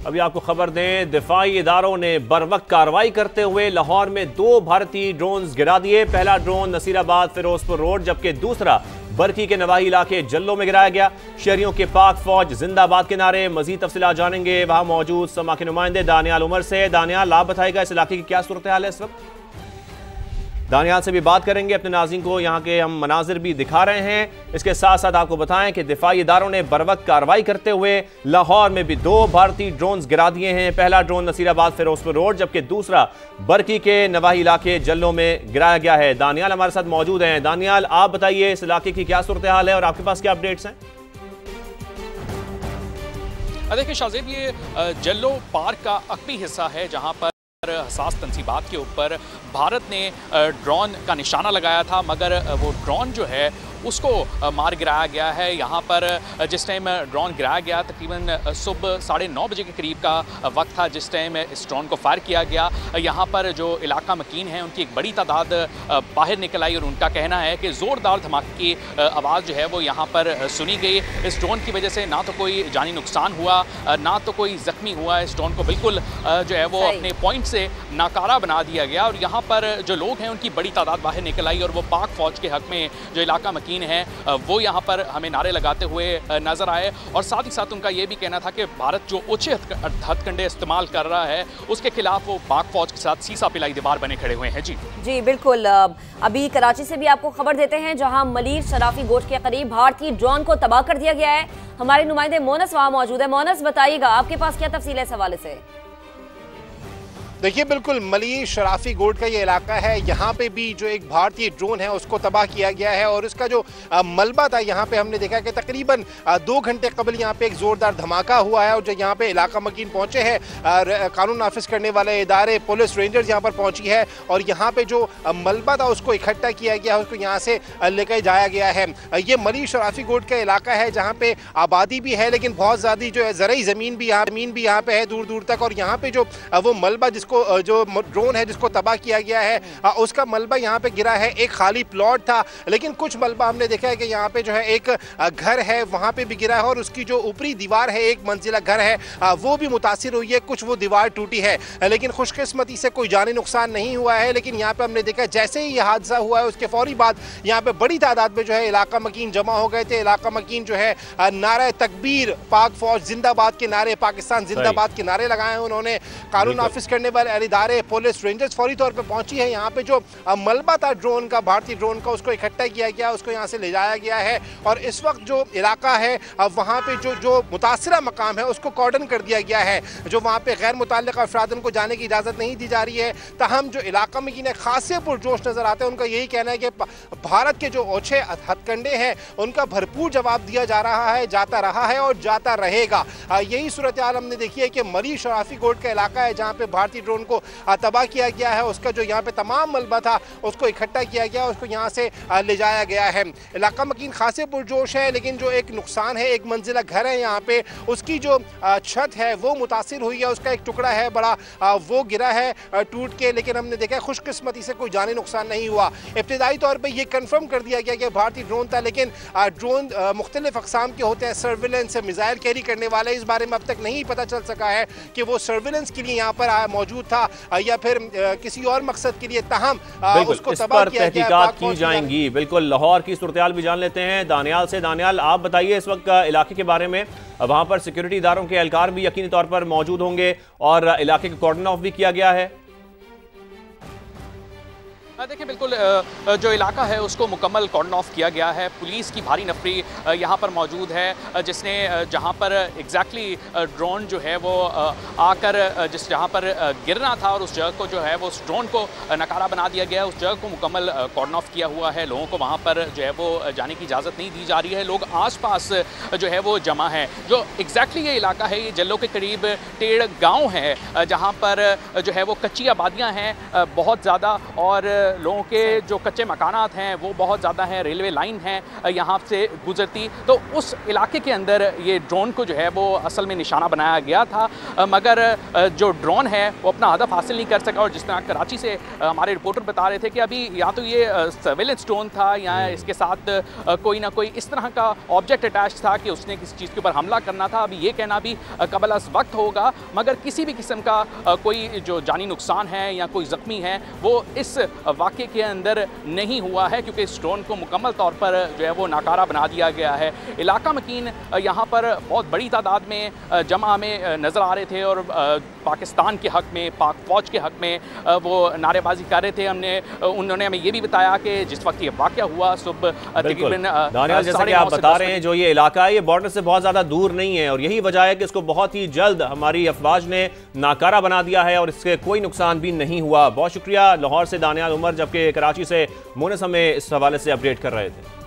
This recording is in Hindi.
अभी आपको खबर दें, दिफाई इदारों ने बरवक्त कार्रवाई करते हुए लाहौर में 2 भारतीय ड्रोन्स गिरा दिए। पहला ड्रोन नसीराबाद फिरोजपुर रोड जबकि दूसरा बरकी के नवाही इलाके जल्लो में गिराया गया। शहरियों के पाक फौज जिंदाबाद के नारे। मजीद तफसीलात जानेंगे वहां मौजूद समा के नुमाइंदे दानियाल उमर से। दानियाल, आप बताएगा इस इलाके की क्या सूरत हाल है इस वक्त? दानियाल से भी बात करेंगे, अपने नाज़रीन को यहाँ के हम मनाजिर भी दिखा रहे हैं। इसके साथ साथ आपको बताएं कि दिफाई इदारों ने बरवक्त कार्रवाई करते हुए लाहौर में भी 2 भारतीय ड्रोन्स गिरा दिए हैं। पहला ड्रोन नसीराबाद फिरोजपुर रोड जबकि दूसरा बरकी के नवाही इलाके जल्लो में गिराया गया है। दानियाल हमारे साथ मौजूद हैं। दानियाल, आप बताइए इस इलाके की क्या सूरत हाल है और आपके पास क्या अपडेट्स हैं? देखिए शाहजेब, ये जल्लो पार्क का अकबी हिस्सा है जहाँ पर हसास तंसीबात के ऊपर भारत ने ड्रोन का निशाना लगाया था, मगर वो ड्रोन जो है उसको मार गिराया गया है। यहाँ पर जिस टाइम ड्रोन गिराया गया तकरीबन सुबह 9:30 बजे के करीब का वक्त था जिस टाइम इस ड्रोन को फायर किया गया। यहाँ पर जो इलाका मकीन है उनकी एक बड़ी तादाद बाहर निकल आई और उनका कहना है कि ज़ोरदार धमाके की आवाज़ जो है वो यहाँ पर सुनी गई। इस ड्रोन की वजह से ना तो कोई जानी नुकसान हुआ ना तो कोई ज़ख्मी हुआ। इस ड्रोन को बिल्कुल जो है वो अपने पॉइंट से नाकारा बना दिया गया और यहाँ पर जो लोग हैं उनकी बड़ी तादाद बाहर निकल आई और वो पाक फ़ौज के हक़ में जो इलाका मकीन है वो यहाँ पर हमें नारे लगाते हुए नजर आए। और साथ ही साथ उनका ये भी कहना था कि भारत जो ओछे हथकंडे इस्तेमाल कर रहा है उसके खिलाफ वो पाक फौज के साथ सीसा पिलाई दीवार बने खड़े हुए हैं। जी बिल्कुल। अभी कराची से भी आपको खबर देते हैं जहां मलिर शराफी गोट के करीब भारतीय ड्रोन को तबाह कर दिया गया है। हमारे नुमाइंदे मोनस वहां मौजूद है। मोनस, बताइएगा आपके पास क्या तफसील है इस हवाले से? देखिए, बिल्कुल मलिर शराफी गोट का ये इलाका है। यहाँ पे भी जो एक भारतीय ड्रोन है उसको तबाह किया गया है और उसका जो मलबा था यहाँ पे हमने देखा कि तकरीबन 2 घंटे कबल यहाँ पे एक ज़ोरदार धमाका हुआ है और जो यहाँ पे इलाका मकीन पहुँचे हैं कानून नाफिज करने वाले इदारे, पुलिस, रेंजर्स यहाँ पर पहुँची है और यहाँ पे जो मलबा था उसको इकट्ठा किया गया, उसको यहाँ से लेकर जाया गया है। ये मलिर शराफी गोट का इलाका है जहाँ पे आबादी भी है लेकिन बहुत ज़्यादा जो है ज़रई ज़मीन भी यहाँ पे है दूर दूर तक। और यहाँ पे जो वो मलबा जो ड्रोन है जिसको तबाह किया गया है उसका मलबा यहाँ पे गिरा है। एक खाली प्लॉट था लेकिन कुछ मलबा हमने देखा है कि यहाँ पे जो है एक घर है वहाँ पे भी गिरा है और उसकी जो ऊपरी दीवार है, एक मंजिला घर है, वो भी मुतासिर हुई है। कुछ वो दीवार टूटी है लेकिन खुशकिस्मती से कोई जानी नुकसान नहीं हुआ है। लेकिन यहाँ पे हमने देखा जैसे ही ये हादसा हुआ है उसके फौरी बाद यहाँ पे बड़ी तादाद में जो है इलाका मकीन जमा हो गए थे। इलाका मकीन जो है नारा तकबीर, पाक फौज जिंदाबाद के नारे, पाकिस्तान जिंदाबाद के नारे लगाए हैं उन्होंने। कानून नाफिज करने वाले इदारे, पुलिस, रेंजर्स फौरी तौर पे पहुंची है। यहाँ पे जो मलबा था ड्रोन का, भारतीय ड्रोन का, उसको इकट्ठा किया गया, उसको यहाँ से ले जाया गया है और इस वक्त जो इलाका है वहाँ पे जो मुतासिरा मकाम है उसको कॉर्डन कर दिया गया है। जो वहाँ पे गैर मुताल्लिक़ अफराद को जाने की इजाज़त नहीं दी जा रही है। ताहम जो इलाका में किन खासे पुरजोश नज़र आते हैं उनका यही कहना है कि भारत के जो ओछे हथकंडे हैं उनका भरपूर जवाब दिया जा रहा है, जाता रहा है और जाता रहेगा। यही सूरत हाल हमने देखी है कि मलिर शराफी गोट का इलाका है जहाँ पे भारतीय ड्रोन को तबाह किया गया है। उसका जो यहाँ पे तमाम मलबा था उसको इकट्ठा किया गया, उसको यहाँ से ले जाया गया है। इलाका मकीन खासे पुरजोश है लेकिन जो एक नुकसान है, एक मंजिला घर है यहाँ पे, उसकी जो छत है वो मुतासिर हुई है। उसका एक टुकड़ा है बड़ा, वो गिरा है टूट के, लेकिन हमने देखा खुशकिस्मती से कोई जानी नुकसान नहीं हुआ। इब्तिदाई तौर पर यह कन्फर्म कर दिया गया कि भारतीय ड्रोन था लेकिन ड्रोन मुख्तलिफ अक़साम के होते हैं, सर्विलेंस, मिसाइल कैरी करने वाले। इस बारे में अब तक नहीं पता चल सका है कि वो सर्विलेंस के लिए यहाँ पर मौजूद था या फिर किसी और मकसद के लिए। ताहम उसको तबाह किया गया, तहकीकात की जाएंगी। बिल्कुल, लाहौर की सूरत-ए-हाल भी जान लेते हैं दानियाल से। दानियाल, आप बताइए इस वक्त इलाके के बारे में। वहां पर सिक्योरिटी इदारों के एहलकार भी यकीनी तौर पर मौजूद होंगे और इलाके का कॉर्डन ऑफ भी किया गया है। देखिए, बिल्कुल जो इलाका है उसको मुकम्मल कॉर्डन ऑफ किया गया है। पुलिस की भारी नफरी यहाँ पर मौजूद है जिसने जहाँ पर एग्जैक्टली ड्रोन जो है वो आकर जहाँ पर गिरना था और उस जगह को जो है वो उस ड्रोन को नकारा बना दिया गया है। उस जगह को मुकम्मल कॉर्डन ऑफ किया हुआ है। लोगों को वहाँ पर जो है वो जाने की इजाज़त नहीं दी जा रही है। लोग आसपास जो है वो जमा है। जो एग्जैक्टली ये इलाका है ये जल्लो के करीब टेढ़ गाँव है जहाँ पर जो है वो कच्ची आबादियाँ हैं बहुत ज़्यादा और लोगों के जो कच्चे मकानात हैं वो बहुत ज़्यादा हैं, रेलवे लाइन है यहाँ से गुजरती, तो उस इलाके के अंदर ये ड्रोन को जो है वो असल में निशाना बनाया गया था, मगर जो ड्रोन है वो अपना हदफ हासिल नहीं कर सका। और जिस तरह कराची से हमारे रिपोर्टर बता रहे थे कि अभी या तो ये सर्वेलेंस ड्रोन था या इसके साथ कोई ना कोई इस तरह का ऑब्जेक्ट अटैच था कि उसने किसी चीज़ के ऊपर हमला करना था। अभी ये कहना भी कबल अज़ वक्त होगा, मगर किसी भी किस्म का कोई जो जानी नुकसान है या कोई ज़ख्मी है वो इस वाक़े के अंदर नहीं हुआ है, क्योंकि इस ड्रोन को मुकम्मल तौर पर जो है वो नाकारा बना दिया गया है। इलाका मकीन यहाँ पर बहुत बड़ी तादाद में जमा में नज़र आ रहे थे और पाकिस्तान के हक़ में, पाक फ़ौज के हक़ में वो नारेबाजी कर रहे थे। उन्होंने हमें ये भी बताया कि जिस वक्त ये वाक़या हुआ सुबह तकरीबन दानियाल, जैसा कि आप बता रहे हैं, जो ये इलाका है ये बॉर्डर से बहुत ज़्यादा दूर नहीं है और यही वजह है कि इसको बहुत ही जल्द हमारी अफवाज ने नाकारा बना दिया है और इसके कोई नुकसान भी नहीं हुआ। बहुत शुक्रिया लाहौर से दानियाल उमर, जबकि कराची से मोनस हमें इस हवाले से अपडेट कर रहे थे।